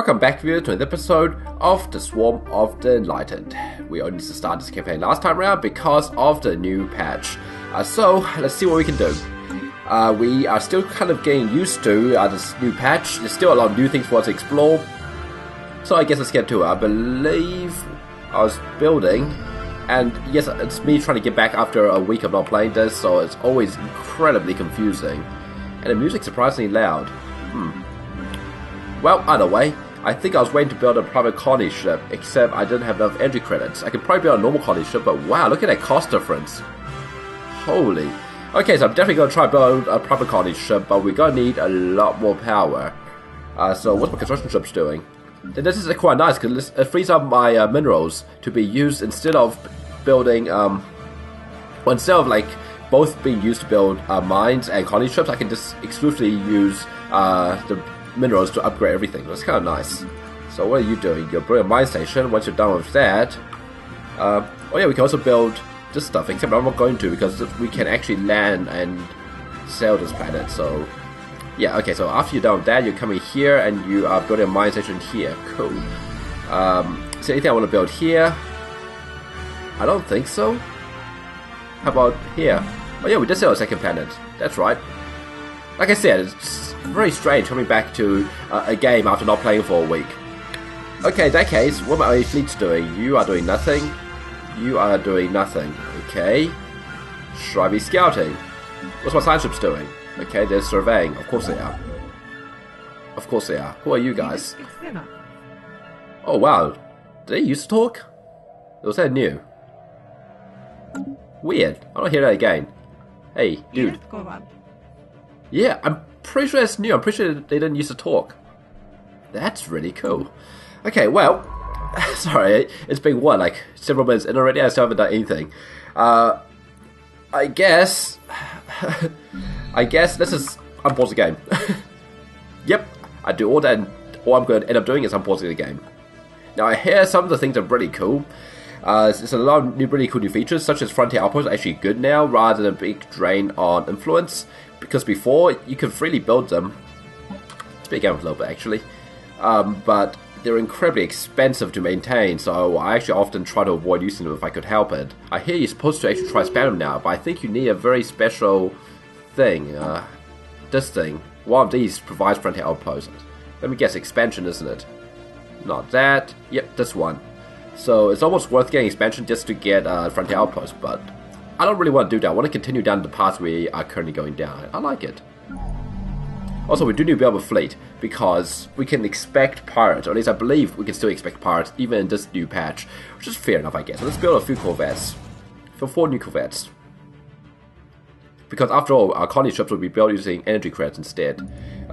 Welcome back to another episode of the Swarm of the Enlightened. We only need to start this campaign last time around because of the new patch. So, let's see what we can do. We are still kind of getting used to this new patch. There's still a lot of new things for us to explore. So I guess let's get to it. I believe I was building, and yes, it's me trying to get back after a week of not playing this, so it's always incredibly confusing. And the music's surprisingly loud. Well, either way, I think I was waiting to build a private colony ship, except I didn't have enough energy credits. I could probably build a normal colony ship, but wow, look at that cost difference. Holy. Okay, so I'm definitely going to try to build a private colony ship, but we're going to need a lot more power. So what's my construction ships doing? This is quite nice, because it frees up my minerals to be used instead of building, instead of like both being used to build mines and colony ships, I can just exclusively use the minerals to upgrade everything. That's kind of nice. So what are you doing? You're building a mine station. Once you're done with that, oh yeah, we can also build this stuff, except I'm not going to because we can actually land and sail this planet. So yeah, okay, so after you're done with that, you're coming here and you are building a mine station here. Cool. Is there anything I want to build here? I don't think so. How about here? Oh yeah, we just sailed a second planet. That's right. Like I said, it's very strange coming back to a game after not playing for a week. Okay, in that case, what are my fleets doing? You are doing nothing. You are doing nothing. Okay. Should I be scouting? What's my science ships doing? Okay, they're surveying. Of course they are. Of course they are. Who are you guys? Oh wow. Did they used to talk? Or was that new? Weird. I don't hear that again. Hey, dude. Yeah, I'm pretty sure it's new. I'm pretty sure they didn't used to talk. That's really cool. Okay, well, sorry, it's been what, like several minutes in already? I still haven't done anything. I guess this is unpause the game. Yep, I do all that, and all I'm going to end up doing is unpausing the game. Now I hear some of the things are really cool. There's a lot of really cool new features, such as Frontier Outposts are actually good now, rather than a big drain on influence. Because before, you could freely build them. Speak out a little bit, actually. But they're incredibly expensive to maintain, so I actually often try to avoid using them if I could help it. I hear you're supposed to actually try spam them now, but I think you need a very special thing. This thing. One of these provides Frontier Outposts. Let me guess, expansion, isn't it? Not that. Yep, this one. So it's almost worth getting expansion just to get Frontier Outposts, but I don't really want to do that. I want to continue down the path we are currently going down. I like it. Also, we do need to build a fleet, because we can expect pirates, or at least I believe we can still expect pirates, even in this new patch, which is fair enough, I guess. So let's build a few corvettes. For 4 new corvettes. Because after all, our colony ships will be built using energy credits instead.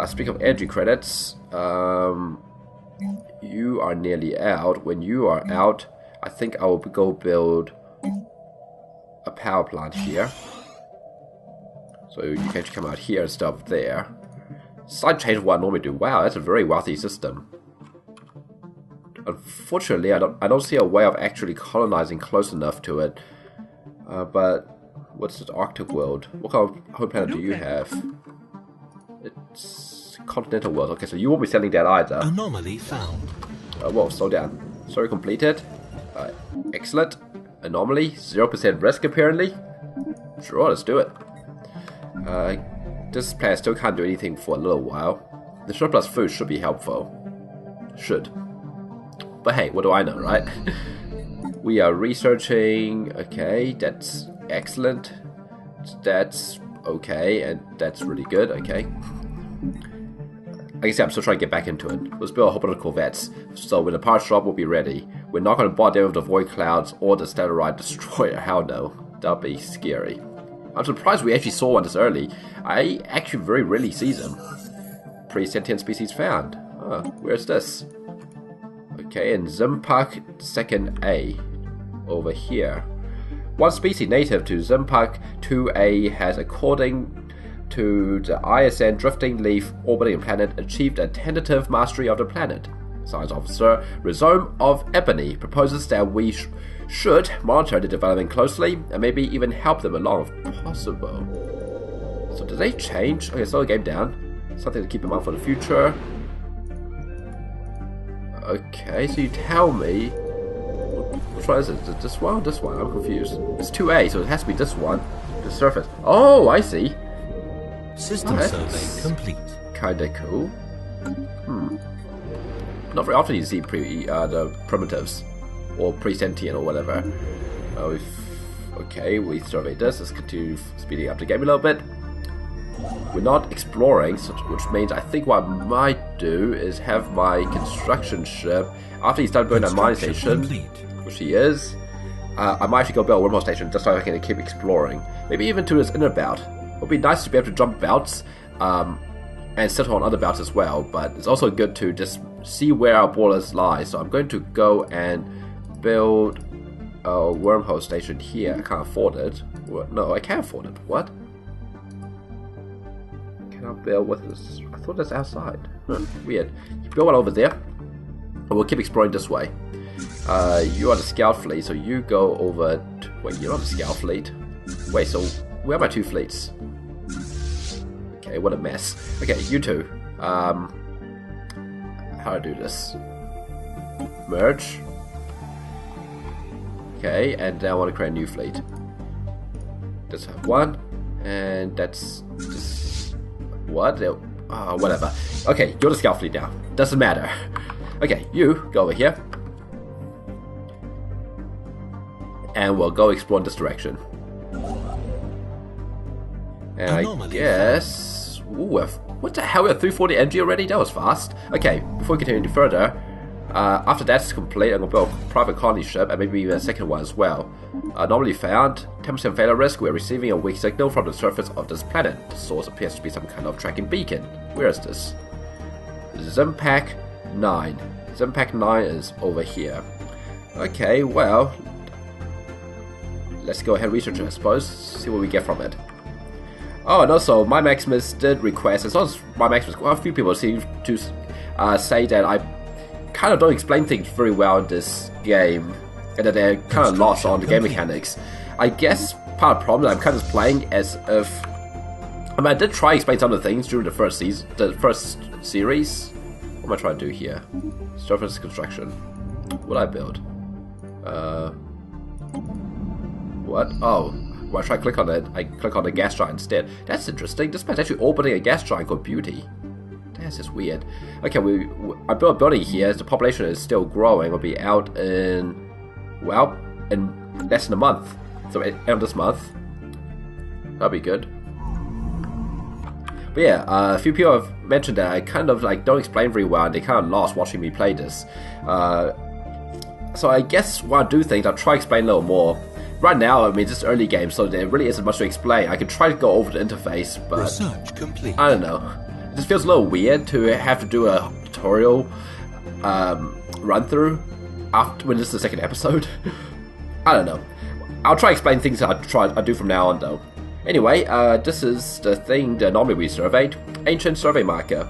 Speaking of energy credits, you are nearly out. When you are out, I think I will go build a power plant here. So you can come out here and stuff there. Slight change of what I normally do. Wow, that's a very wealthy system. Unfortunately, I don't see a way of actually colonizing close enough to it. But what's this Arctic world? What kind of home planet do you have? It's continental world. Okay, so you won't be selling that either. Anomaly found. Whoa, slow down. Sorry, completed. Excellent. Anomaly, 0% risk apparently. Sure, let's do it. This planet still can't do anything for a little while. The surplus food should be helpful. Should. But hey, what do I know, right? We are researching. Okay, that's excellent. That's okay, and that's really good. Okay. Like I said, I'm still trying to get back into it. Let's build a whole bunch of corvettes, so when the pirate shop will be ready. We're not going to bother with the Void Clouds or the Stellaris Destroyer. Hell no. That'd be scary. I'm surprised we actually saw one this early. I actually very rarely see them. Pre-sentient species found. Where's this? Okay, in Zimpak 2nd A. Over here. One species native to Zimpak 2A has, according to the ISN Drifting Leaf orbiting planet, achieved a tentative mastery of the planet. Science Officer Rhizome of Ebony proposes that we should monitor the development closely and maybe even help them along if possible. So did they change? Okay, slow the game down. Something to keep in mind for the future. Okay, so you tell me... Which one is it? Is it this one or this one? I'm confused. It's 2A, so it has to be this one. The surface. Oh, I see. System survey complete. Kinda cool. Not very often you see the primitives. Or pre-sentient or whatever. Okay, we surveyed this. Let's continue speeding up the game a little bit. We're not exploring, which means I think what I might do is have my construction ship, after he's done building a mining station, which he is, I might actually go build a wormhole station just so I can keep exploring. Maybe even to this inner belt. It would be nice to be able to jump belts and settle on other belts as well, but it's also good to just see where our borders lie. So I'm going to go and build a wormhole station here. I can't afford it. No, I can't afford it. What? Cannot build with this. I thought that's outside. Weird. You build one over there, and we'll keep exploring this way. You are the scout fleet, so you go over. Wait, you're not the scout fleet. Wait, so where are my two fleets? Okay, what a mess. Okay, you two. How do I do this? Merge. Okay, and now I want to create a new fleet. Let's have one, and that's just what? Whatever. Okay, you're the scout fleet now. Doesn't matter. Okay, you go over here, and we'll go explore in this direction. And I guess, ooh, what the hell? We have 340 energy already. That was fast. Okay, before we continue any further. After that's complete, I'm going to build a private colony ship and maybe even a second one as well. Normally found, 10% failure risk. We're receiving a weak signal from the surface of this planet. The source appears to be some kind of tracking beacon. Where is this? Zimpac 9. Zimpac 9 is over here. Okay, well, let's go ahead and research it, I suppose. See what we get from it. Oh, and also, my Maximus did request, as well as my Maximus, quite a few people seem to say that I kind of don't explain things very well in this game, and that they're kind of lost on the game mechanics. I guess part of the problem, I'm kind of playing as if... I mean, I did try to explain some of the things during the first season, the first series. What am I trying to do here? Surface construction. What did I build? What? Oh, when I try to click on it, I click on the gas giant instead. That's interesting. This man's actually orbiting a gas giant called Beauty. That's just weird. Okay, I built a building here. The population is still growing. We'll be out in, well, in less than a month. So end of this month. That'll be good. But yeah, a few people have mentioned that I kind of like don't explain very well, and they kind of lost watching me play this. So I guess what I do think I'll try to explain a little more. Right now, I mean, it's just early game, so there really isn't much to explain. I can try to go over the interface, but research complete. I don't know. It just feels a little weird to have to do a tutorial run through after when this is the second episode. I don't know. I'll try to explain things I'll do from now on though. Anyway, this is the thing that normally we surveyed. Ancient survey marker.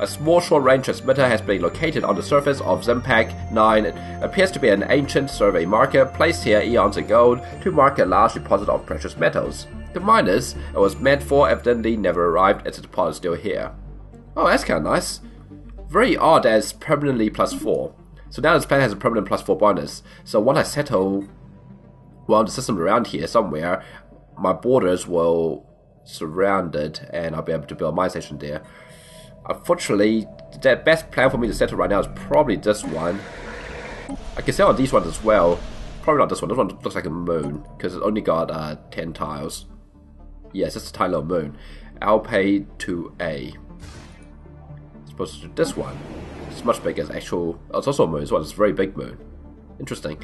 A small short-range transmitter has been located on the surface of Zimpac 9. It appears to be an ancient survey marker placed here eons ago to mark a large deposit of precious metals. The miners it was meant for evidently never arrived, as the deposit is still here. Oh, that's kind of nice. Very odd as permanently +4. So now this planet has a permanent +4 bonus. So once I settle, well, the system around here somewhere, my borders will surround it and I'll be able to build a mine station there. Unfortunately, the best plan for me to settle right now is probably this one. I can settle on these ones as well. Probably not this one. This one looks like a moon because it's only got 10 tiles. Yes, it's a tiny little moon. Alpay 2A. Supposed to do this one. It's much bigger as actual. Oh, it's also a moon as well. It's a very big moon. Interesting.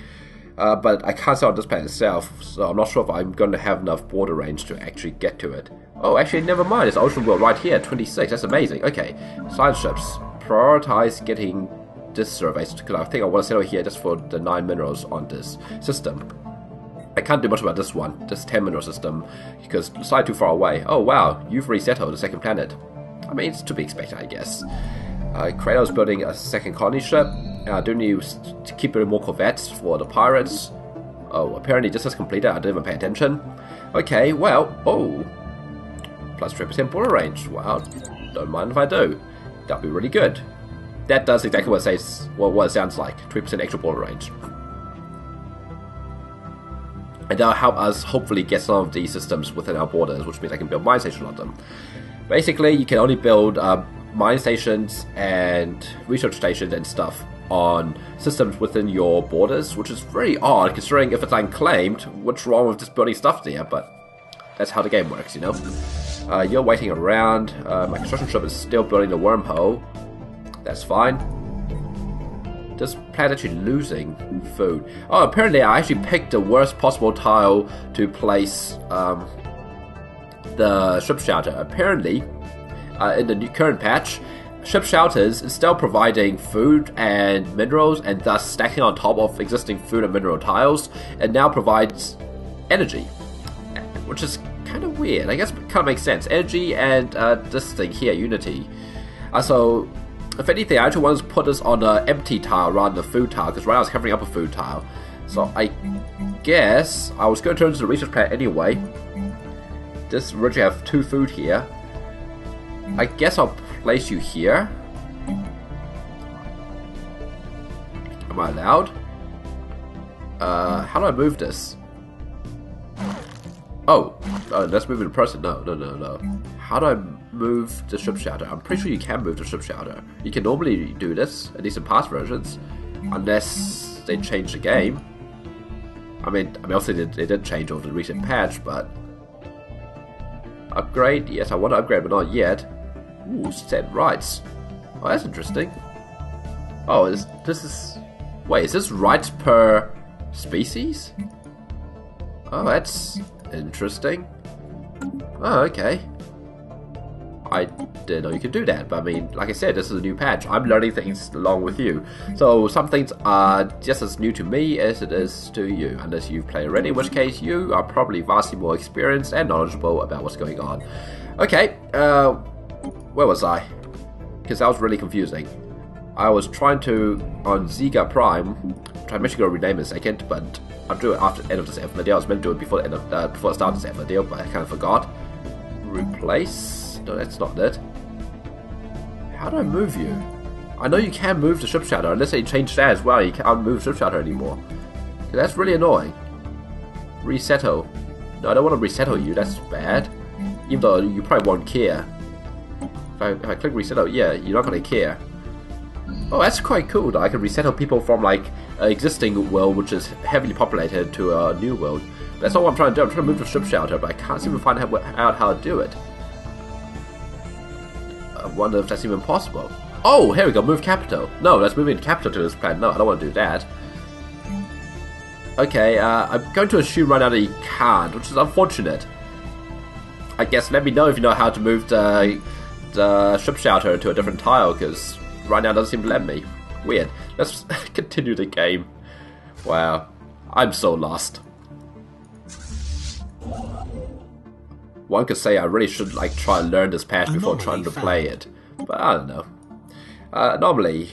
But I can't sell on this planet itself, so I'm not sure if I'm going to have enough border range to actually get to it. Oh, actually, never mind. It's ocean world right here, 26. That's amazing. Okay, science ships. Prioritize getting this survey, because I think I want to settle here just for the 9 minerals on this system. I can't do much about this one, this 10 mineral system, because it's slightly too far away. Oh wow, you've resettled the second planet. I mean, it's to be expected, I guess. Kratos building a second colony ship. I do need to keep building more corvettes for the pirates. Oh, apparently this is completed. I didn't even pay attention. Okay, well, oh, plus 3% border range. Wow, don't mind if I do. That'll be really good. that does exactly what it says, what it sounds like. 3% extra border range. And that'll help us hopefully get some of these systems within our borders, which means I can build mine stations on them. Basically, you can only build mine stations and research stations and stuff on systems within your borders, which is very odd considering if it's unclaimed, what's wrong with just building stuff there? But that's how the game works, you know. You're waiting around. My construction ship is still building the wormhole. That's fine. This planet actually losing food. Oh, apparently I actually picked the worst possible tile to place the ship shelter. Apparently, in the current patch, ship shelters, instead of providing food and minerals and thus stacking on top of existing food and mineral tiles, it now provides energy, which is kind of weird. I guess it kind of makes sense. Energy and this thing here, Unity. So, if anything, I actually want to put this on an empty tile rather than a food tile, because right now it's covering up a food tile. So I guess I was going to turn to the research planet anyway. This originally have 2 food here. I guess I'll place you here. Am I allowed? How do I move this? Oh, let's move it in person. No. How do I move the ship shelter? I'm pretty sure you can move the ship shelter. You can normally do this, at least in past versions, unless they change the game. I mean, obviously they did change over the recent patch, but upgrade? Yes, I want to upgrade, but not yet. Ooh, set rights. Oh, that's interesting. Oh, this is... Wait, is this rights per species? Oh, that's interesting. Oh, okay. I didn't know you could do that, but I mean, like I said, this is a new patch. I'm learning things along with you. So some things are just as new to me as it is to you, unless you've played already, in which case you are probably vastly more experienced and knowledgeable about what's going on. Okay, where was I? Because that was really confusing. I was trying to, on Ziga Prime, try to go rename in a second, but I'll do it after the end of this video. I was meant to do it before the end of before the start of this video, but I kind of forgot. Replace? No, that's not it. How do I move you? I know you can move the ship shelter, unless they change that as well. You can't move ship shelter anymore. That's really annoying. Resettle. No, I don't want to resettle you. That's bad. Even though you probably won't care. If I click resettle, yeah, you're not going to care. Oh, that's quite cool that I can resettle people from like an existing world which is heavily populated to a new world. But that's not what I'm trying to do. I'm trying to move the ship shelter, but I can't seem to find out how to do it. I wonder if that's even possible. Oh, here we go, move capital. No, let's move in capital to this planet. No, I don't want to do that. Okay, I'm going to assume right now that you can't, which is unfortunate. I guess let me know if you know how to move the ship shelter to a different tile, because right now it doesn't seem to let me. Weird. Let's continue the game. Wow. I'm so lost. One could say I really should like try and learn this patch before trying to play it. But I don't know. Normally,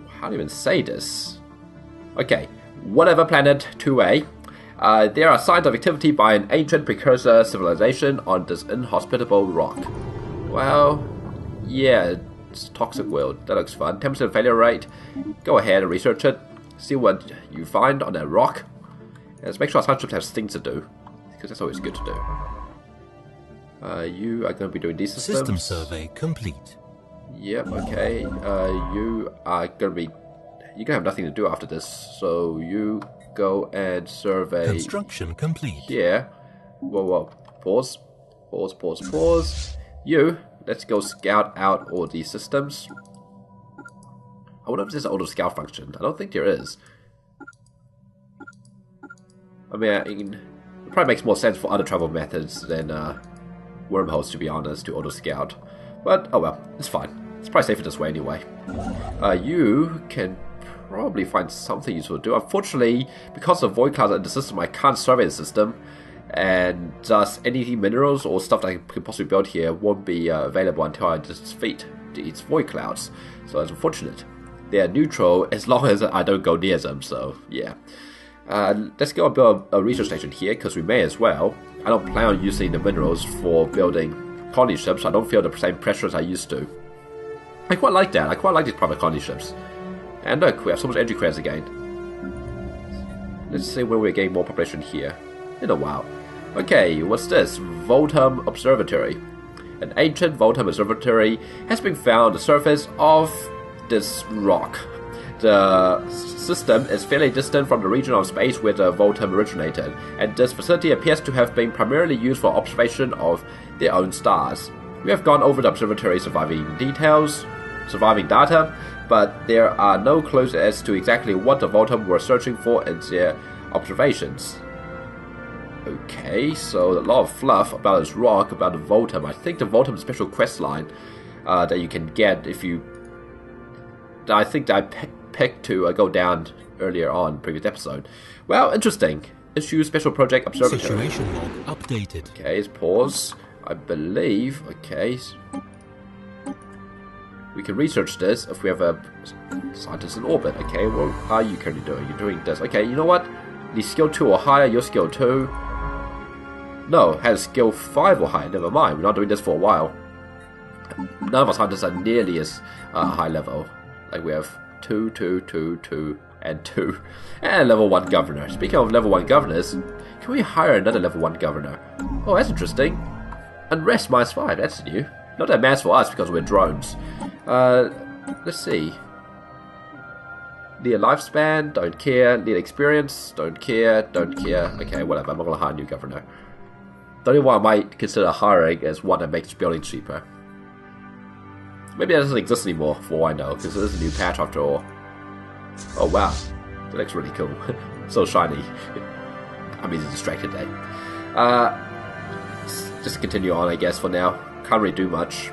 how do you even say this? Okay. Whatever planet 2A. There are signs of activity by an ancient precursor civilization on this inhospitable rock. Well, yeah. It's a toxic world. That looks fun. 10% failure rate. Go ahead and research it. See what you find on that rock. And let's make sure our sunships have things to do, because that's always good to do. You are going to be doing these systems. System survey complete. Yep, okay. You are going to be... You're going to have nothing to do after this, so you go and survey... Construction complete. Yeah. Whoa. Pause. Pause. You... Let's go scout out all these systems. I wonder if there's an auto scout function. I don't think there is. I mean, it probably makes more sense for other travel methods than wormholes, to be honest, to auto scout. But, oh well, it's fine. It's probably safer this way anyway. You can probably find something useful to do. Unfortunately, because of void clouds in the system, I can't survey the system. And thus, any minerals or stuff that I could possibly build here won't be available until I defeat these void clouds. So it's unfortunate. They are neutral as long as I don't go near them, so yeah. Let's go and build a research station here, because we may as well. I don't plan on using the minerals for building colony ships, so I don't feel the same pressure as I used to. I quite like that. I quite like these private colony ships. And look, we have so much entry credits again. Let's see when we're getting more population here. In a while. Okay, what's this? Voltum Observatory. An ancient Voltum Observatory has been found on the surface of this rock. The system is fairly distant from the region of space where the Voltum originated, and this facility appears to have been primarily used for observation of their own stars. We have gone over the observatory's surviving data, but there are no clues as to exactly what the Voltum were searching for in their observations. Okay, so a lot of fluff about this rock, about the Voltum. I think the Voltum special quest line that you can get if you... I think that I picked to go down earlier on, previous episode. Well, interesting. Issue Special Project Observatory. Situation log updated. Okay, let's pause. I believe... Okay. We can research this if we have a scientist in orbit. Okay, what are you currently doing? You're doing this. Okay, you know what? The skill 2 or higher, your skill 2... No, has skill 5 or higher. Never mind. We're not doing this for a while. None of our scientists are nearly as high level. Like we have 2, 2, 2, 2, and 2. And level 1 governor. Speaking of level 1 governors, can we hire another level 1 governor? Oh, that's interesting. Unrest -5. That's new. Not that matters for us because we're drones. Let's see. Lead lifespan, don't care. Lead experience, don't care, don't care. Okay, whatever. I'm not gonna hire a new governor. The only one I might consider hiring is one that makes building cheaper. Maybe that doesn't exist anymore, for all I know, because it is a new patch after all. Oh wow, that looks really cool. So shiny. I'm easily distracted today. Just continue on, I guess, for now. Can't really do much.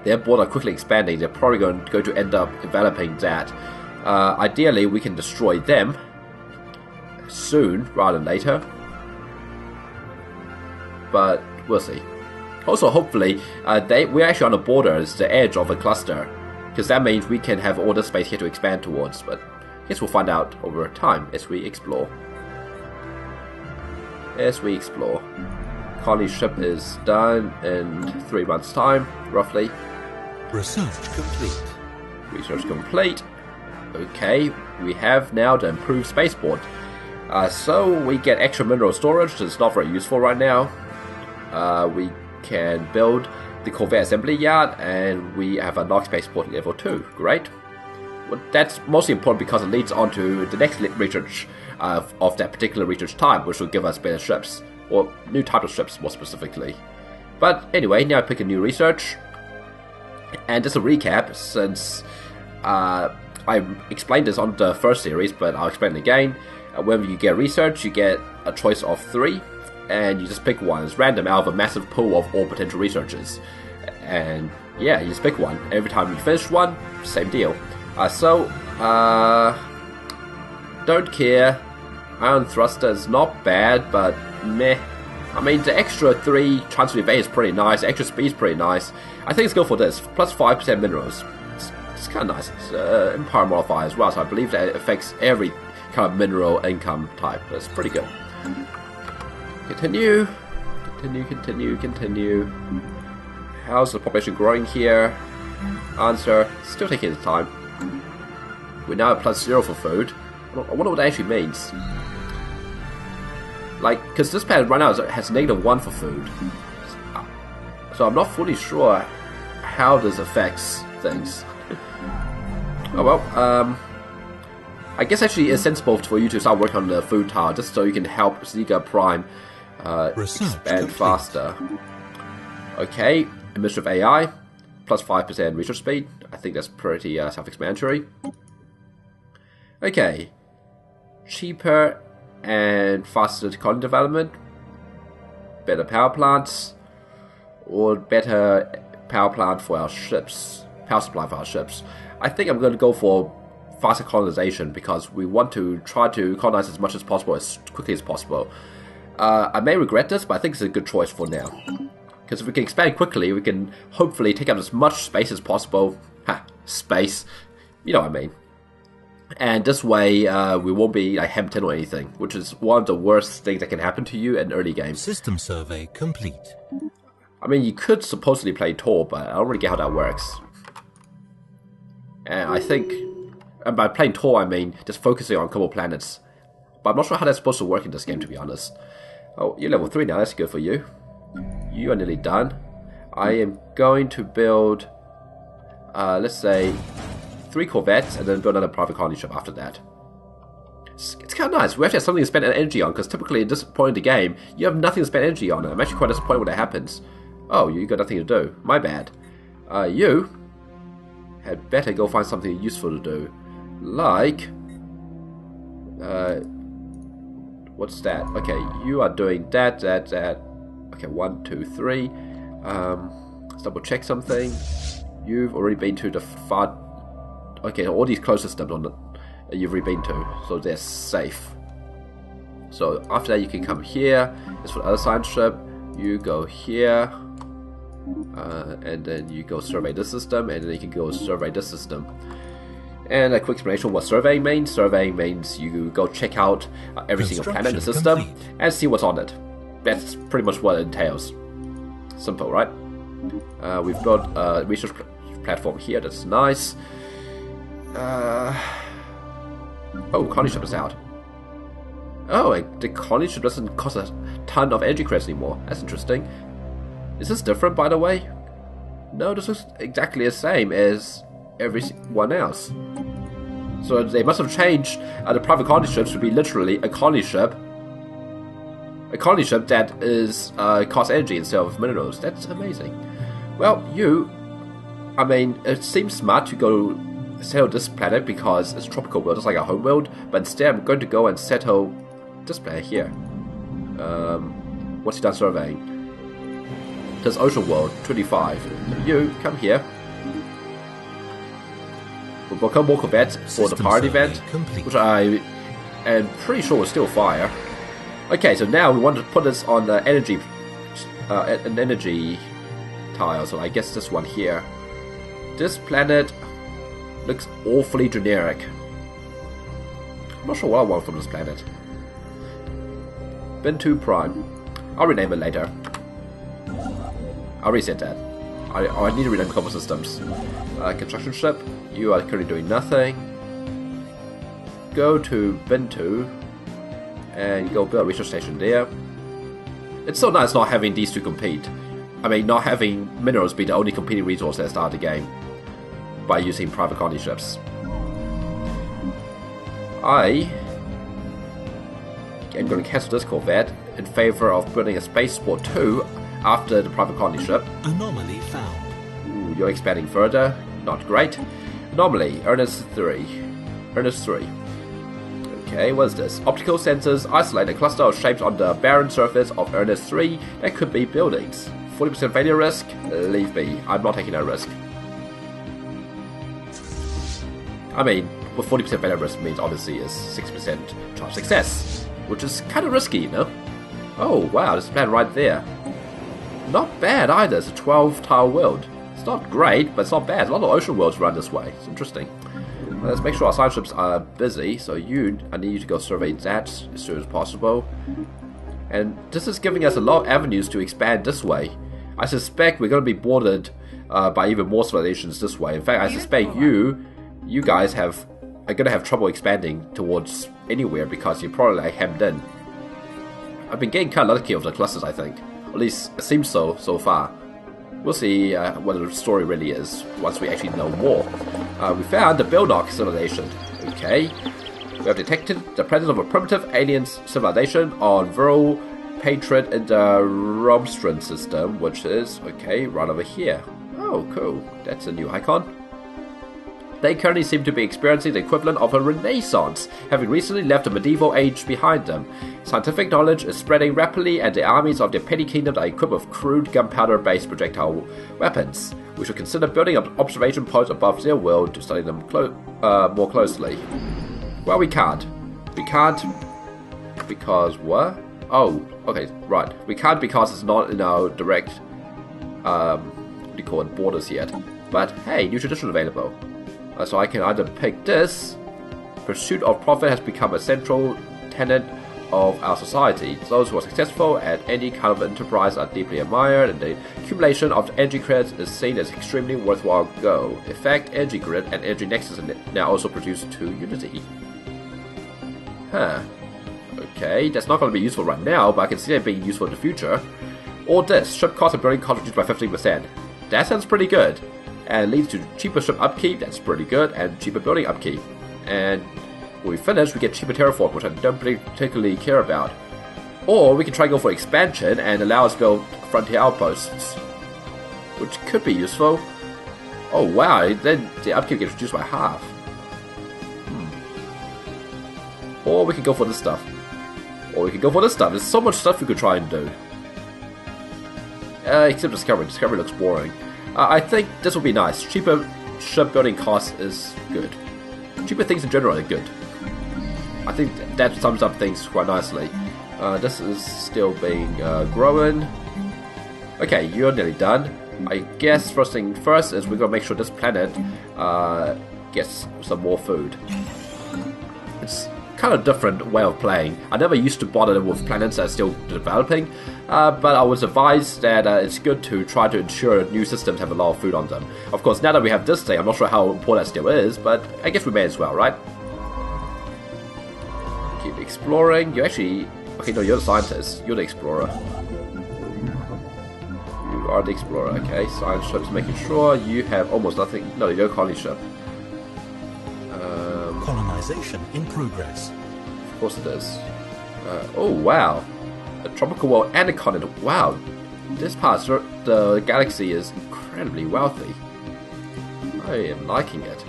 Their board are quickly expanding. They're probably going to end up developing that. Ideally, we can destroy them soon rather than later. But we'll see. Also, hopefully, we're actually on the borders, the edge of a cluster. Because that means we can have all the space here to expand towards. But I guess we'll find out over time as we explore. Colony ship is done in 3 months' time, roughly. Research complete. Research complete. Okay, we have now the improved spaceport. So we get extra mineral storage, that's not very useful right now. We can build the Corvette assembly yard, and we have unlocked spaceport level 2. Great. Well, that's mostly important because it leads on to the next research of that particular research type, which will give us better ships, or new type of ships more specifically. But anyway, now I pick a new research. And just a recap, since I explained this on the first series, but I'll explain it again. When you get research, you get a choice of 3, and you just pick one. It's random out of a massive pool of all potential researchers. And yeah, you just pick one. Every time you finish one, same deal. Don't care. Iron thruster is not bad, but meh. I mean, the extra 3 chance to evade is pretty nice. The extra speed is pretty nice. I think let's go for this. Plus 5% minerals. It's kind of nice. It's Empire modifier as well, so I believe that it affects every kind of mineral income type. That's pretty good. Continue. How's the population growing here? Answer, still taking its time. We're now at +0 for food. I wonder what that actually means. Like, because this pad right now has -1 for food. So I'm not fully sure how this affects things. Oh well, I guess actually it's sensible for you to start working on the food tile, just so you can help Ziga Prime expand faster. Okay, Administrative AI, plus 5% research speed. I think that's pretty self-explanatory. Okay, cheaper and faster colony development, better power plants, or better power plant for our ships, power supply for our ships. I think I'm going to go for faster colonization because we want to try to colonize as much as possible, as quickly as possible. I may regret this, but I think it's a good choice for now. Because if we can expand quickly, we can hopefully take up as much space as possible. Space. You know what I mean. And this way, we won't be like hemmed in or anything, which is one of the worst things that can happen to you in early game. System survey complete. I mean, you could supposedly play Tor, but I don't really get how that works. And I think, and by playing tour I mean just focusing on a couple planets. But I'm not sure how that's supposed to work in this game, to be honest. Oh, you're level 3 now, that's good for you. You are nearly done. I am going to build, let's say, 3 corvettes and then build another private colony ship after that. It's kind of nice. We actually have something to spend energy on, because typically at this point in the game, you have nothing to spend energy on. I'm actually quite disappointed when that happens. Oh, you got nothing to do. My bad. You had better go find something useful to do. Like, what's that? Okay, you are doing that. Okay, 1, 2, 3. Let's double check something. You've already been to the far... Okay, all these close systems on the... you've already been to, so they're safe. So after that you can come here. This for the other science ship. You go here, and then you go survey this system, and then you can go survey this system. And a quick explanation of what surveying means. Surveying means you go check out every single planet in the system and see what's on it. That's pretty much what it entails. Simple, right? We've built a research platform here. That's nice. Oh, colony ship is out. Oh, the colony ship doesn't cost a ton of energy credits anymore. That's interesting. Is this different, by the way? No, this looks exactly the same as everyone else. So they must have changed the private colony ships to be literally a colony ship. A colony ship that is costs energy instead of minerals. That's amazing. Well, I mean, it seems smart to go settle this planet because it's a tropical world, it's like a home world, but instead I'm going to go and settle this planet here. What's he done surveying? This ocean world, 25. You, come here. We'll book more corvettes for the pirate event, which I am pretty sure will still fire. Okay, so now we want to put this on an energy tile, so I guess this one here. This planet looks awfully generic. I'm not sure what I want from this planet. Bintu Prime. I'll rename it later. I already said that. I need to rename a couple systems. Construction ship. You are currently doing nothing. Go to Bintu and go build a research station there. It's so nice not having these two compete. I mean, not having minerals be the only competing resource at the start of the game by using private colony ships. I am going to cancel this corvette in favor of building a spaceport 2 after the private colony ship. Anomaly found. Ooh, you're expanding further. Not great. Anomaly, Ernest 3. Ernest 3. Okay, what is this? Optical sensors isolate a cluster of shapes on the barren surface of Ernest 3 that could be buildings. 40% failure risk? Leave me. I'm not taking that risk. I mean, what 40% failure risk means obviously is 6% chance of success, which is kind of risky, you know? Oh, wow, there's a plan right there. Not bad either. It's a 12-tile world. It's not great, but it's not bad. A lot of ocean worlds run this way. It's interesting. Let's make sure our science ships are busy, so I need you to go survey that as soon as possible. And this is giving us a lot of avenues to expand this way. I suspect we're going to be boarded by even more civilizations this way. In fact, I suspect you guys are going to have trouble expanding towards anywhere because you're probably like hemmed in. I've been getting kind of lucky with the clusters, I think. At least it seems so far. We'll see what the story really is once we actually know more. We found the Bildock civilization. Okay. We have detected the presence of a primitive alien civilization on Viral Patriot in the Romstron system, which is, okay, right over here. Oh, cool. That's a new icon. They currently seem to be experiencing the equivalent of a renaissance, having recently left the medieval age behind them. Scientific knowledge is spreading rapidly, and the armies of their petty kingdom are equipped with crude gunpowder-based projectile weapons. We should consider building up observation posts above their world to study them more closely. Well, we can't. We can't because what? Oh, okay, right. We can't because it's not in our direct, what do you call it, borders yet. But hey, new tradition available. So I can either pick this. Pursuit of profit has become a central tenet of our society. Those who are successful at any kind of enterprise are deeply admired, and the accumulation of energy credits is seen as extremely worthwhile goal. In fact, Energy Grid and Energy Nexus now also produce 2 Unity. Huh. Okay, that's not going to be useful right now, but I can see it being useful in the future. Or this, ship cost of building cost reduced by 15%. That sounds pretty good. And leads to cheaper ship upkeep, that's pretty good, and cheaper building upkeep. And when we finish, we get cheaper terraform, which I don't particularly care about. Or we can try and go for expansion and allow us to build frontier outposts, which could be useful. Oh wow, then the upkeep gets reduced by half. Or we can go for this stuff. There's so much stuff we could try and do. Except Discovery. Discovery looks boring. I think this will be nice. Cheaper shipbuilding costs is good. Cheaper things in general are good. I think that sums up things quite nicely. This is still being grown. Okay, you're nearly done. I guess first thing first is we're gonna make sure this planet gets some more food. It's kind of different way of playing. I never used to bother with planets that are still developing, but I was advised that it's good to try to ensure new systems have a lot of food on them. Of course, now that we have this thing, I'm not sure how important that still is, but I guess we may as well, right? Keep exploring. You actually... Okay, no, you're the scientist. You're the explorer. You are the explorer, okay. Science ship's making sure you have almost nothing. No, you're a colony ship. Colonization in progress. Of course it is. Oh wow, a tropical world and a continent. Wow, this part of the galaxy is incredibly wealthy. I am liking it.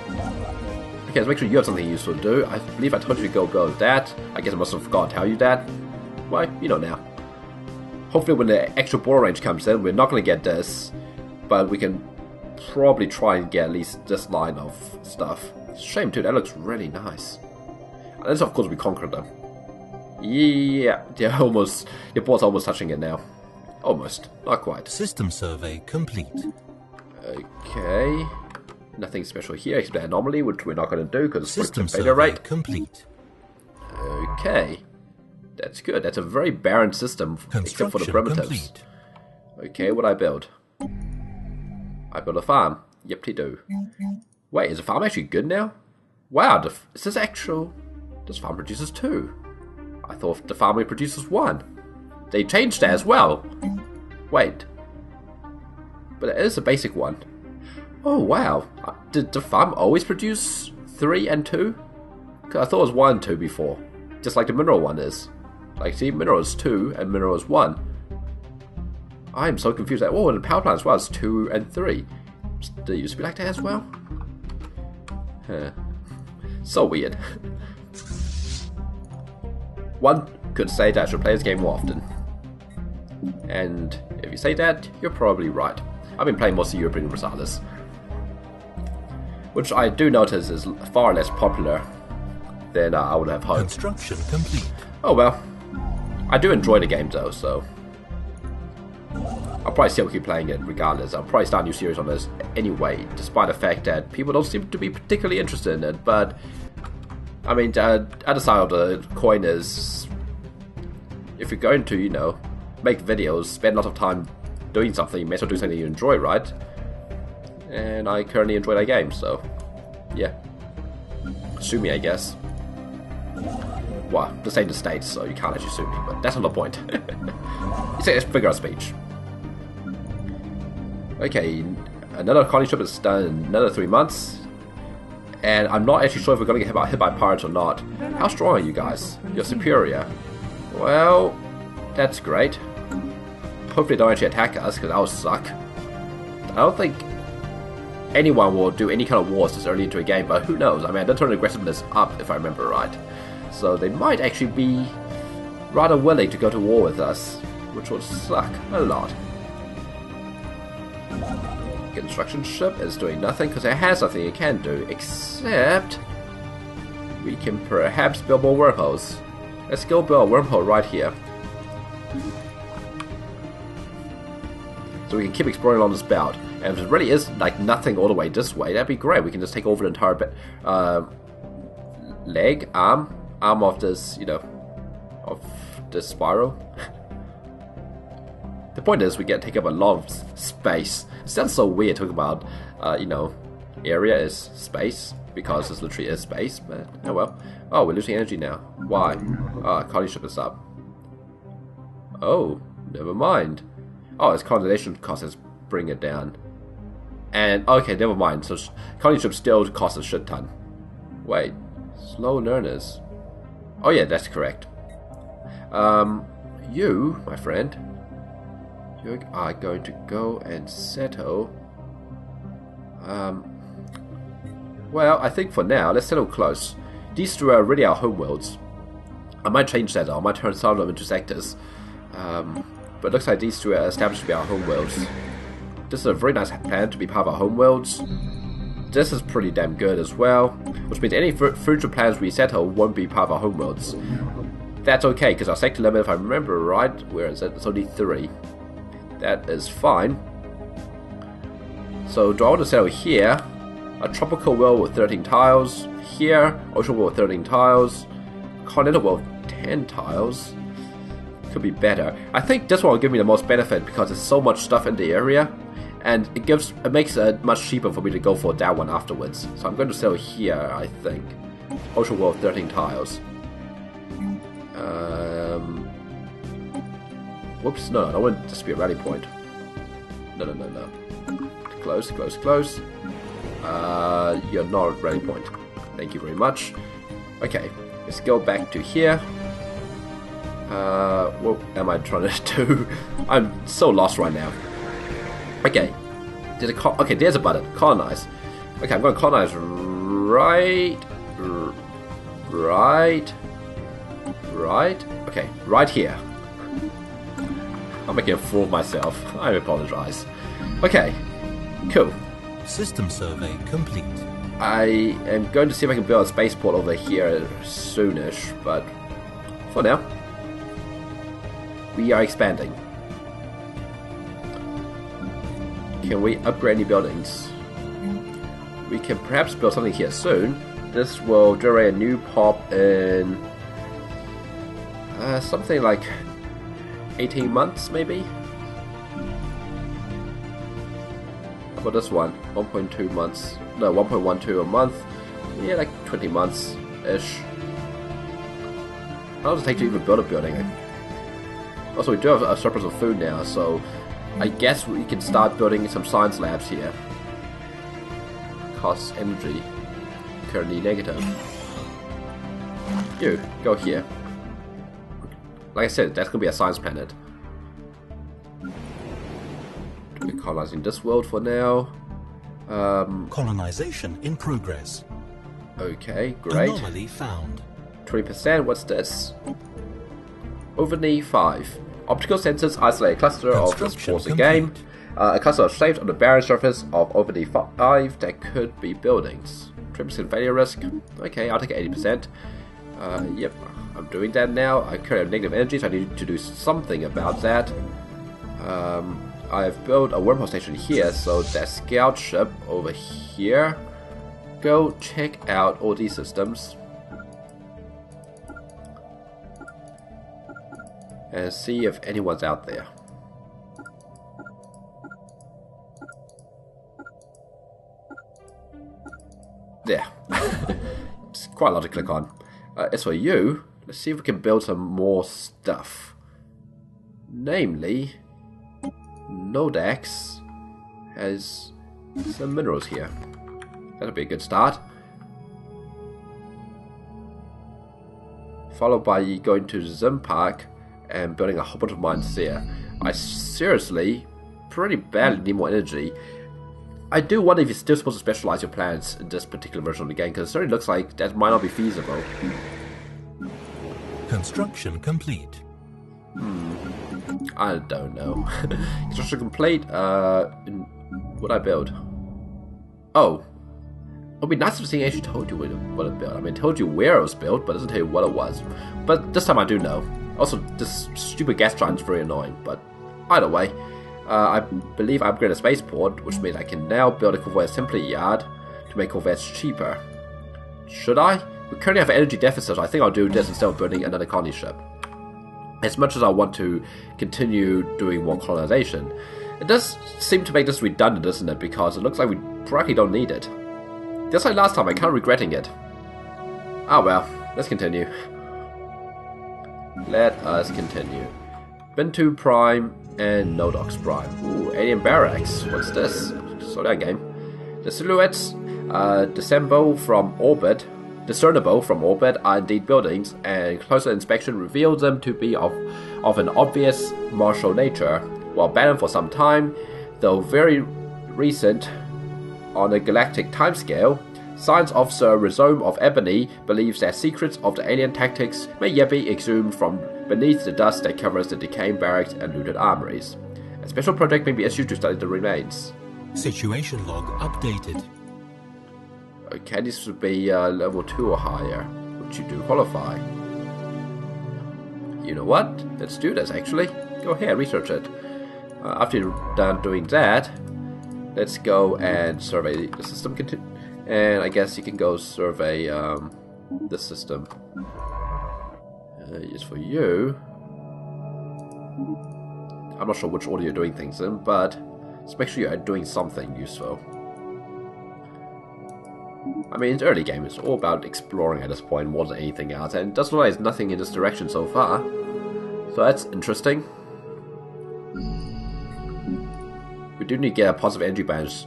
Okay, let's make sure you have something useful to do. I believe I told you to go build that. I guess I must have forgot to tell you that. Well, you know now. Hopefully when the extra border range comes in, we're not going to get this, but we can probably try and get at least this line of stuff. It's a shame too, that looks really nice. Unless of course we conquer them. Yeah, they're almost, your board's almost touching it now. Almost, not quite. System survey complete. Okay. Nothing special here except the anomaly, which we're not going to do because System it's beta survey rate. complete. Okay. That's good. That's a very barren system except for the primitives. Complete. Okay, what I build? I built a farm. Yep-de-do. Wait, is the farm actually good now? Wow, is this actual... This farm produces 2. I thought the farm only produces 1. They changed that as well. Wait. But it is a basic one. Oh, wow. Did the farm always produce 3 and 2? Because I thought it was 1 and 2 before. Just like the mineral one is. Like, see, mineral is 2 and mineral is 1. I am so confused. Oh, and the power plant as well is 2 and 3. Did it used to be like that as well? Huh. So weird. One could say that I should play this game more often. And if you say that, you're probably right. I've been playing mostly European Brutalis, which I do notice is far less popular than I would have hoped. Construction complete. Oh well. I do enjoy the game though, so I'll probably still keep playing it regardless. I'll probably start a new series on this anyway, despite the fact that people don't seem to be particularly interested in it. But I mean, the other side of the coin is, if you're going to, you know, make videos, spend a lot of time doing something, you may as well do something you enjoy, right? And I currently enjoy that game, so yeah. Sue me, I guess. Well, this ain't the States, so you can't actually sue me, but that's not the point. It's a figure of speech. Okay, another colony ship is done in another 3 months. And I'm not actually sure if we're going to get hit by pirates or not. How strong are you guys? You're superior. Well, that's great. Hopefully they don't actually attack us, because that would suck. I don't think anyone will do any kind of wars this early into a game, but who knows? I mean, I did turn aggressiveness up, if I remember right. So they might actually be rather willing to go to war with us, which would suck a lot. Construction ship is doing nothing because it has nothing it can do, except we can perhaps build more wormholes. Let's go build a wormhole right here. So we can keep exploring along this belt. And if it really is like nothing all the way this way, that'd be great. We can just take over the entire leg, arm, arm of this, of this spiral. The point is, we get to take up a lot of space. It sounds so weird talking about, area is space, because this literally is space, but oh well. Oh, we're losing energy now. Why? Colony ship is up. Oh, never mind. Oh, it's colonization costs us bring it down. And, okay, never mind. So, colony ship still costs a shit ton. Wait, slow learners. Oh yeah, that's correct. You, my friend, you are going to go and settle. Well, I think for now, let's settle close. These two are really our homeworlds. I might change that, I might turn some of them into sectors. But it looks like these two are established to be our homeworlds. This is a very nice plan to be part of our homeworlds. This is pretty damn good as well, which means any future plans we settle won't be part of our homeworlds. That's okay, because our sector limit, if I remember right, where is it? It's only 3. That is fine. So do I want to settle here? A tropical world with 13 tiles. Here, ocean world with 13 tiles. Continental world with 10 tiles. Could be better. I think this one will give me the most benefit because there's so much stuff in the area, and it makes it much cheaper for me to go for that one afterwards. So I'm going to settle here, I think. Ocean world with 13 tiles. Whoops, no, I don't want this to be a rally point. No. Close. You're not a rally point. Thank you very much. Okay, let's go back to here. What am I trying to do? I'm so lost right now. Okay, there's a button. Colonize. Okay, I'm going to colonize right. Okay, right here. I'm making a fool of myself. I apologize. Okay, cool. System survey complete. I am going to see if I can build a spaceport over here soonish, but for now, we are expanding. Can we upgrade any buildings? We can perhaps build something here soon. This will generate a new pop in something like 18 months, maybe? How about this one? 1.2 months. No, 1.12 a month. Yeah, like 20 months-ish. How long does it take to even build a building? Also, we do have a surplus of food now, so I guess we can start building some science labs here. Costs energy. Currently negative. You, go here. Like I said, that's going to be a science planet. We're colonizing this world for now. Colonization in progress. Okay, great. Anomaly found. 20%, what's this? Overknee 5. Optical sensors isolate a cluster of this forcing game. A cluster of shapes on the barren surface of Overknee 5 that could be buildings. 20% failure risk. Okay, I'll take 80%. Yep, I'm doing that now. I currently have negative energy, so I need to do something about that. I've built a wormhole station here, so that scout ship over here. Go check out all these systems. And see if anyone's out there. There. It's quite a lot to click on. As for you, let's see if we can build some more stuff. Namely, Nodax has some minerals here. That'll be a good start. Followed by going to Zimpark and building a whole bunch of mines there. I seriously pretty badly need more energy. I do wonder if you're still supposed to specialize your plans in this particular version of the game, because it certainly looks like that might not be feasible. Construction complete. I don't know. Construction complete. What I build? Oh. It would be nice if it actually told you what it built. I mean, it told you where it was built, but it doesn't tell you what it was. But this time I do know. Also, this stupid gas giant is very annoying, but either way, I believe I upgraded a spaceport, which means I can now build a Corvette assembly yard to make Corvettes cheaper. Should I? we currently have an energy deficit, so I think I'll do this instead of building another colony ship. As much as I want to continue doing more colonization, it does seem to make this redundant, doesn't it? Because it looks like we practically don't need it. Just like last time, I'm kind of regretting it. Ah well, let's continue. Let us continue. Bintu Prime and Nodox Prime. Ooh, Alien Barracks. What's this? Slow down, game. The silhouettes discernible from orbit are indeed buildings, and closer inspection reveals them to be of an obvious martial nature. While banned for some time, though very recent on a galactic timescale, Science Officer Rhizome of Ebony believes that secrets of the alien tactics may yet be exhumed from beneath the dust that covers the decaying barracks and looted armories. A special project may be issued to study the remains. Situation log updated. Okay, this would be level 2 or higher, which you do qualify. You know what? Let's do this, actually. Go ahead, research it. After you're done doing that, let's go and survey the system. And I guess you can go survey the system. Just for you. I'm not sure which order you're doing things in, but just make sure you're doing something useful. I mean, it's early game, it's all about exploring at this point more than anything else, and it doesn't look like there's nothing in this direction so far. So that's interesting. We do need to get a positive energy balance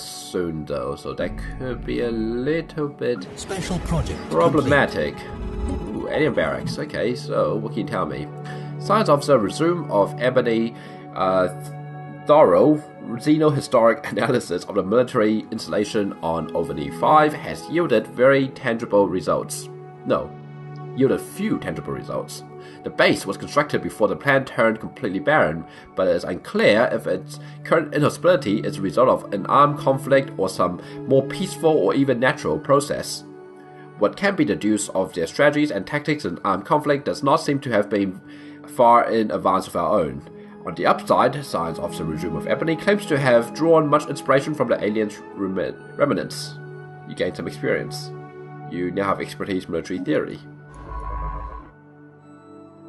soon though, so that could be a little bit Special project problematic. Ooh, alien barracks. Okay, so what can you tell me? Science Officer Resume of Ebony thorough xenohistoric analysis of the military installation on Ovni 5 has yielded very tangible results. No, yielded few tangible results. The base was constructed before the planet turned completely barren, but it is unclear if its current inhospitability is a result of an armed conflict or some more peaceful or even natural process. What can be deduced of their strategies and tactics in armed conflict does not seem to have been far in advance of our own. On the upside, Science Officer Resume of Ebony claims to have drawn much inspiration from the aliens' remnants. You gain some experience. You now have expertise in military theory.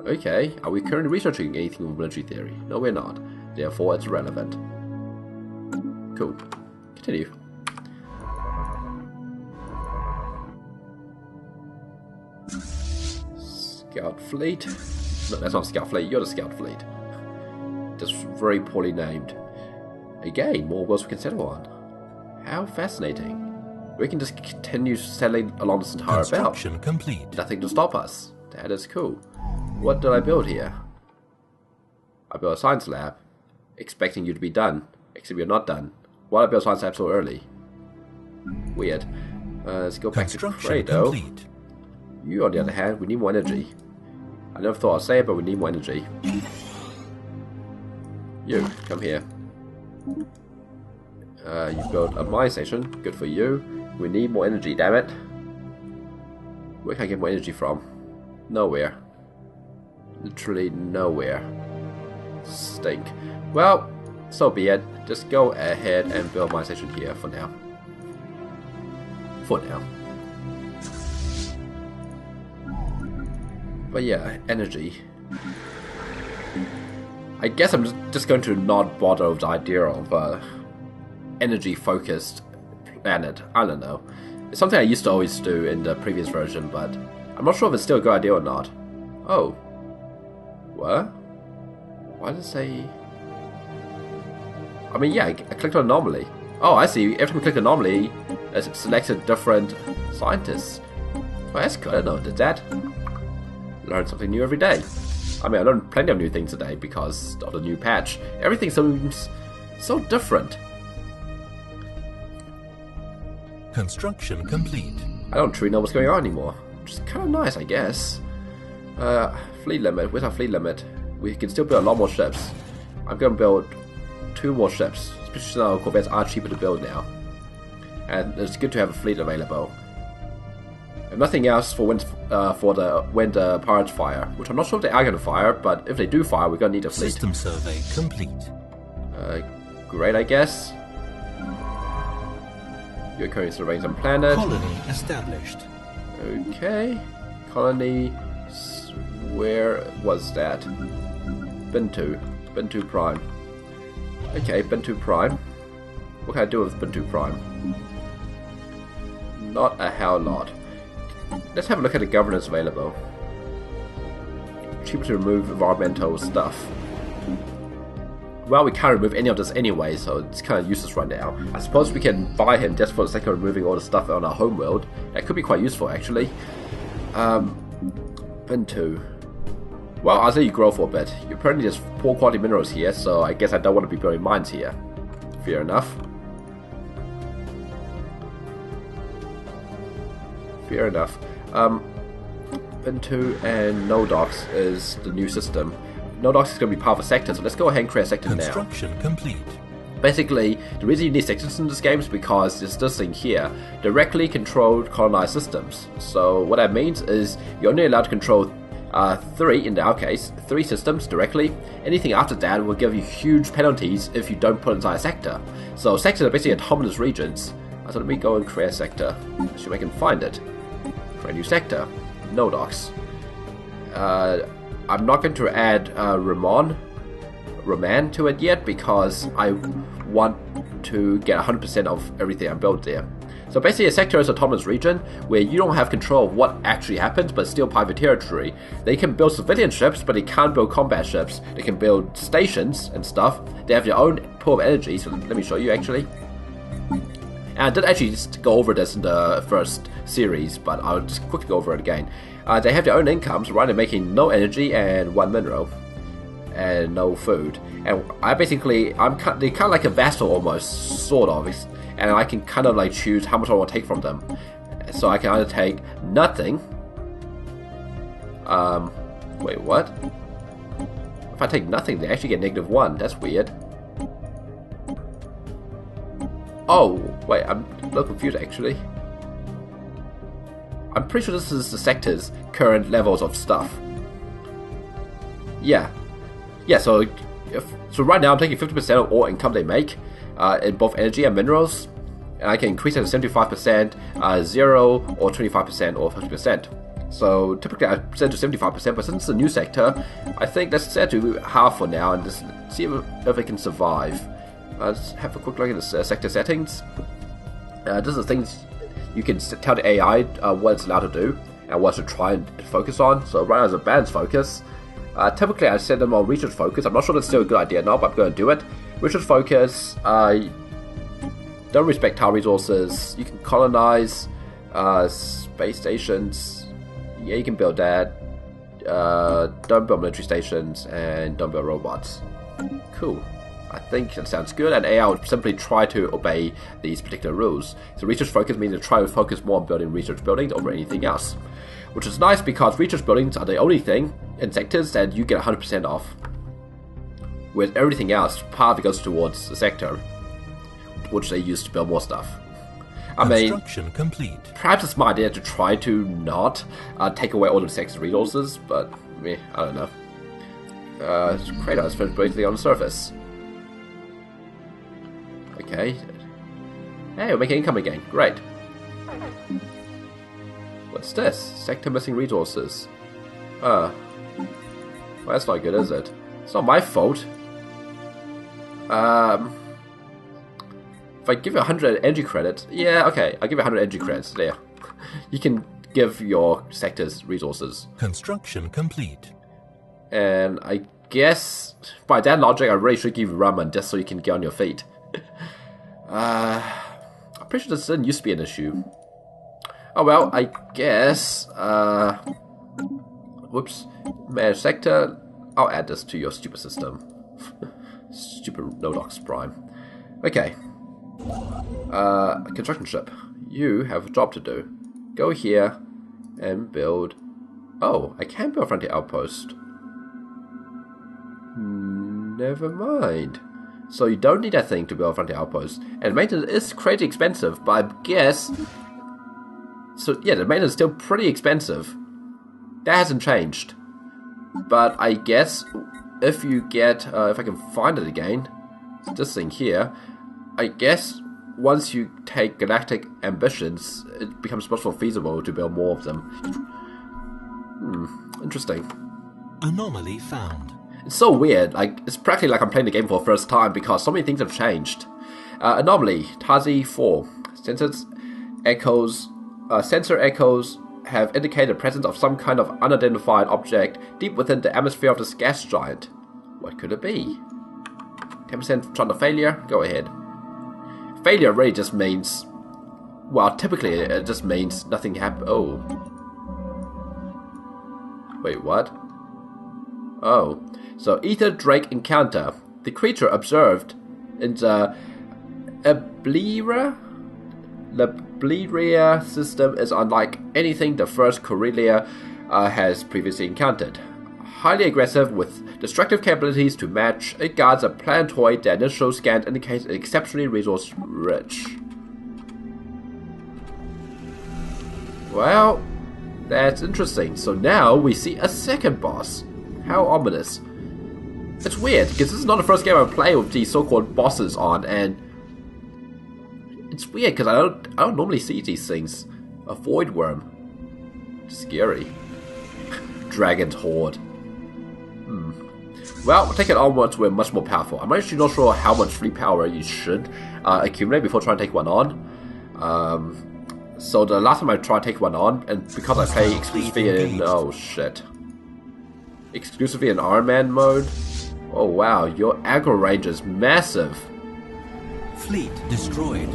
Okay, are we currently researching anything with military theory? No, we're not. Therefore, it's relevant. Cool. Continue. Scout Fleet. No, that's not Scout Fleet. You're the Scout Fleet. Just very poorly named. Again, more worlds we can settle on. How fascinating. We can just continue sailing along this entire belt. Construction complete. Nothing to stop us. That is cool. What did I build here? I built a science lab, expecting you to be done, except you're not done. Why did I build a science lab so early? Weird. Let's go back to Credo. Complete. You, on the other hand, we need more energy. I never thought I'd say it, but we need more energy. You, come here. You built a mine station. Good for you. We need more energy, damn it. Where can I get more energy from? Nowhere. Literally nowhere. Stink. Well, so be it. Just go ahead and build my station here for now. For now. But yeah, energy. I guess I'm just going to not bother with the idea of energy-focused planet. I don't know. It's something I used to always do in the previous version, but I'm not sure if it's still a good idea or not. Oh. What? Why did it say... I mean, yeah, I clicked on anomaly. Oh, I see. Every time I click anomaly, it selects a different scientist. Oh, that's good. I don't know. Did that? Learn something new every day. I mean, I learned plenty of new things today because of the new patch. Everything seems so different. Construction complete. I don't truly know what's going on anymore. Which is kind of nice, I guess. Fleet limit. Where's our fleet limit? We can still build a lot more ships. I'm going to build 2 more ships. Especially now Corvettes are cheaper to build now. And it's good to have a fleet available. And nothing else for when the pirates fire. Which I'm not sure if they are going to fire, but if they do fire, we're going to need a fleet. System survey complete. Great, I guess. You're currently surveying some planets. Colony established. Okay. Colony. Where was that? Bintu. Bintu Prime. Okay, Bintu Prime. What can I do with Bintu Prime? Not a hell lot. Let's have a look at the governance available. Cheaper to remove environmental stuff. Well, we can't remove any of this anyway, so it's kind of useless right now. I suppose we can buy him just for the sake of removing all the stuff on our homeworld. That could be quite useful, actually. Bintu. Well, I'll let you grow for a bit. Apparently there's poor quality minerals here, so I guess I don't want to be building mines here. Fair enough. Fair enough. Bintu and Nodox is the new system. Nodox is going to be part of a sector, so let's go ahead and create a sector now. Construction complete. Basically, the reason you need sectors in this game is because there's this thing here, directly controlled colonized systems. So what that means is you're only allowed to control 3, in our case, 3 systems directly. Anything after that will give you huge penalties if you don't put inside a sector. So sectors are basically autonomous regions. So let me go and create a sector. See if I can find it. Create a new sector. Nodox. I'm not going to add Roman to it yet because I want to get 100% of everything I built there. So basically a sector is an autonomous region where you don't have control of what actually happens, but still private territory. They can build civilian ships, but they can't build combat ships. They can build stations and stuff. They have their own pool of energy, so let me show you actually. And I did actually just go over this in the first series, but I'll just quickly go over it again. They have their own incomes, right? They're making no energy and 1 mineral. And no food. And they're kind of like a vassal almost, sort of. And I can kind of like choose how much I want to take from them. So I can either take nothing. Wait, what? If I take nothing, they actually get -1. That's weird. Oh, wait, I'm a little confused actually. I'm pretty sure this is the sector's current levels of stuff. Yeah. Yeah, so right now I'm taking 50% of all income they make in both energy and minerals. And I can increase it to 75%, 0, or 25%, or 50%. So typically I set to 75%, but since it's a new sector, I think let's set to half for now and just see if it can survive. Let's have a quick look at the sector settings. This is things you can tell the AI what it's allowed to do and what to try and focus on. So right now it's a balance focus. Typically I set them on research focus. I'm not sure that's still a good idea now, but I'm going to do it. Research focus, don't respect tile resources. You can colonize space stations. Yeah, you can build that. Don't build military stations and don't build robots. Cool. I think that sounds good, and AI will simply try to obey these particular rules. So research focus means to try to focus more on building research buildings over anything else. Which is nice because research buildings are the only thing in sectors that you get 100% off. Whereas everything else, part of it goes towards the sector, which they use to build more stuff. I mean, Construction complete. perhaps it's my idea to try to not take away all the sector's resources, but I don't know. Kratos finished briefly on the surface. Okay. Hey, we're making income again. Great. What's this? Sector missing resources. Well, that's not good, is it? It's not my fault. If I give you 100 energy credits... Yeah, okay. I'll give you 100 energy credits. There. You can give your sectors resources. Construction complete. And I guess... by that logic, I really should give you ramen just so you can get on your feet. I'm pretty sure this didn't used to be an issue. Oh well, I guess... whoops. Manage sector. I'll add this to your stupid system. Stupid Nodox Prime. Okay. Construction ship. You have a job to do. Go here and build... Oh, I can build a frontier outpost. Never mind. So you don't need that thing to build a frontier outpost. And maintenance is crazy expensive, but I guess... So yeah, the maintenance is still pretty expensive. That hasn't changed. But I guess if you get... if I can find it again... This thing here... I guess once you take galactic ambitions, it becomes much more feasible to build more of them. Interesting. Anomaly found. It's so weird. Like, it's practically like I'm playing the game for the first time because so many things have changed. Anomaly, Tazi 4. Sensor echoes have indicated the presence of some kind of unidentified object deep within the atmosphere of this gas giant. What could it be? 10% chance of failure? Go ahead. Failure really just means... Well, typically it just means nothing happened. Oh. Wait, what? Oh. So, Ether Drake encounter. The creature observed in the Bleria system is unlike anything the first Corellia has previously encountered. Highly aggressive with destructive capabilities to match, it guards a planetoid that initial scan indicates exceptionally resource rich. Well, that's interesting. So now we see a second boss. How ominous. It's weird, because this is not the first game I play with these so-called bosses on, and it's weird because I don't normally see these things. A void worm. Scary. Dragon's horde. Well, take it onwards, we're much more powerful. I'm actually not sure how much free power you should accumulate before trying to take one on. So the last time I tried to take one on, and because I play exclusively in... Oh shit. Exclusively in Ironman mode? Oh wow, your aggro range is massive. Fleet destroyed.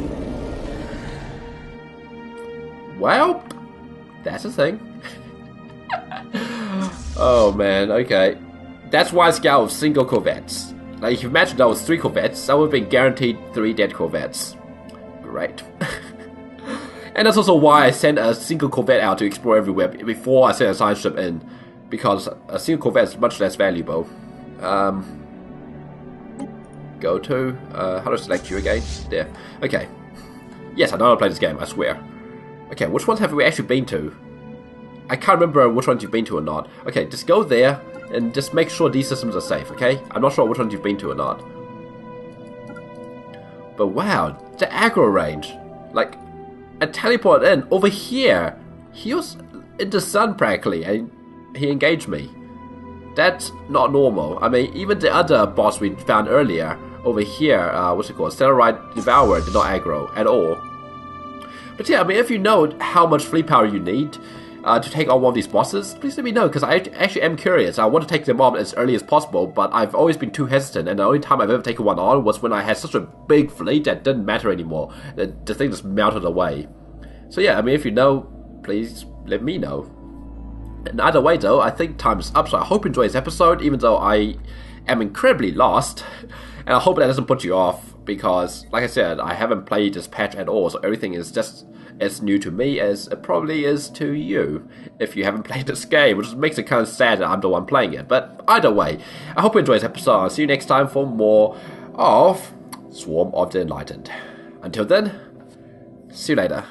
Well, that's a thing. Oh man, okay. That's why I scout with single corvettes. Like, if you imagine that was 3 corvettes, that would have been guaranteed 3 dead corvettes. Great. And that's also why I sent a single corvette out to explore everywhere before I sent a science ship in. Because a single corvette is much less valuable. Go to... how do I select you again? There. Okay. Yes, I know how to play this game, I swear. Okay, which ones have we actually been to? I can't remember which ones you've been to or not. Okay, just go there and just make sure these systems are safe, okay? I'm not sure which ones you've been to or not. But wow, the aggro range. Like, I teleported in over here. He was in the sun practically, and he engaged me. That's not normal. I mean, even the other boss we found earlier over here, what's it called? Stellaris Devourer did not aggro at all. But yeah, I mean, if you know how much free power you need to take on one of these bosses, please let me know, because I actually am curious. I want to take them on as early as possible, but I've always been too hesitant, and the only time I've ever taken one on was when I had such a big fleet that didn't matter anymore. The thing just melted away. So yeah, I mean, if you know, please let me know. And either way though, I think time is up, so I hope you enjoy this episode, even though I am incredibly lost. And I hope that doesn't put you off, because, like I said, I haven't played this patch at all, so everything is just as new to me as it probably is to you, if you haven't played this game, which makes it kind of sad that I'm the one playing it. But either way, I hope you enjoy this episode. I'll see you next time for more of Swarm of the Enlightened. Until then, see you later.